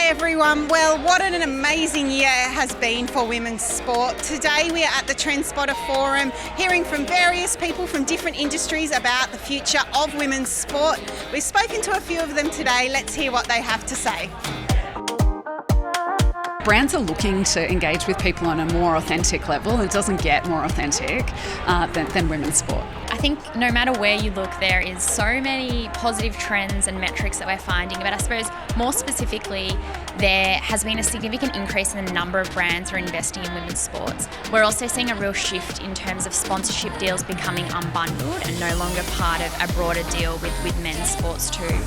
everyone. Well, what an amazing year it has been for women's sport. Today we are at the Trendspotter Forum hearing from various people from different industries about the future of women's sport. We've spoken to a few of them today. Let's hear what they have to say. Brands are looking to engage with people on a more authentic level. It doesn't get more authentic than women's sport. I think no matter where you look, there is so many positive trends and metrics that we're finding, but I suppose more specifically, there has been a significant increase in the number of brands who are investing in women's sports. We're also seeing a real shift in terms of sponsorship deals becoming unbundled and no longer part of a broader deal with men's sports too.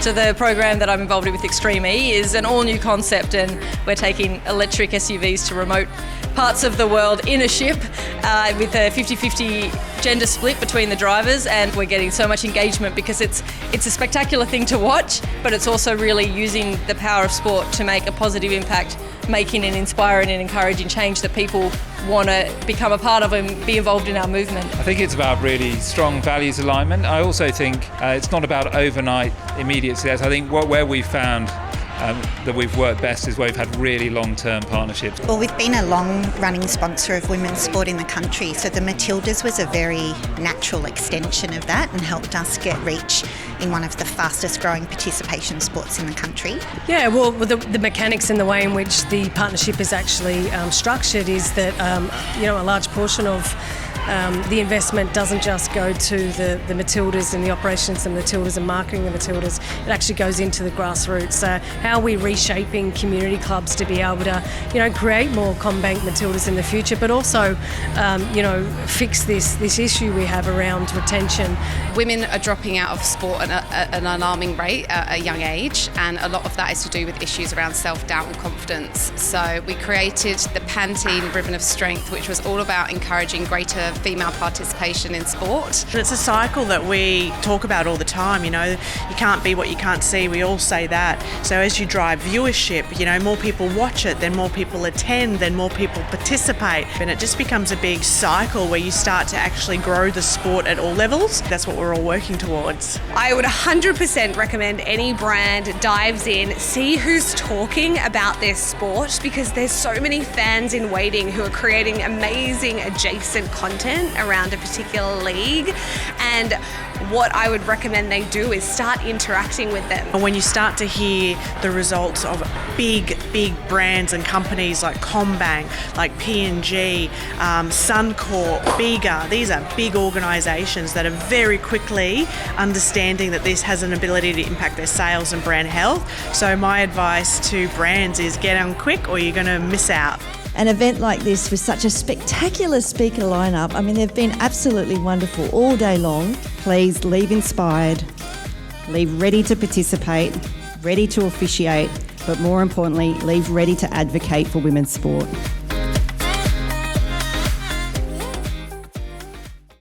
So the program that I'm involved with Extreme E is an all-new concept, and we're taking electric SUVs to remote parts of the world in a ship with a 50-50 gender split between the drivers, and we're getting so much engagement because it's a spectacular thing to watch, but it's also really using the power of sport to make a positive impact, making and inspiring and encouraging change that people want to become a part of and be involved in our movement. I think it's about really strong values alignment. I also think it's not about overnight immediate success. I think where we've found that we've worked best is where we've had really long-term partnerships. Well, we've been a long-running sponsor of women's sport in the country, so the Matildas was a very natural extension of that and helped us get reach in one of the fastest growing participation sports in the country. Yeah, well, the mechanics and the way in which the partnership is actually structured is that, a large portion of the investment doesn't just go to the Matildas and the operations of the Matildas and marketing the Matildas. It actually goes into the grassroots. So how are we reshaping community clubs to be able to, create more CommBank Matildas in the future, but also, fix this issue we have around retention. Women are dropping out of sport at an alarming rate at a young age, and a lot of that is to do with issues around self-doubt and confidence. So we created the Pantene Ribbon of Strength, which was all about encouraging greater female participation in sport. It's a cycle that we talk about all the time, you can't be what you can't see, we all say that. So as you drive viewership, more people watch it, then more people attend, then more people participate. And it just becomes a big cycle where you start to actually grow the sport at all levels. That's what we're all working towards. I would 100% recommend any brand dives in, see who's talking about their sport, because there's so many fans in waiting who are creating amazing adjacent content around a particular league, and what I would recommend they do is start interacting with them. When you start to hear the results of big brands and companies like CommBank, like P&G, Suncorp, Bega, these are big organisations that are very quickly understanding that this has an ability to impact their sales and brand health. So my advice to brands is get on quick or you're going to miss out. An event like this with such a spectacular speaker lineup, they've been absolutely wonderful all day long. Please leave inspired, leave ready to participate, ready to officiate, but more importantly, leave ready to advocate for women's sport.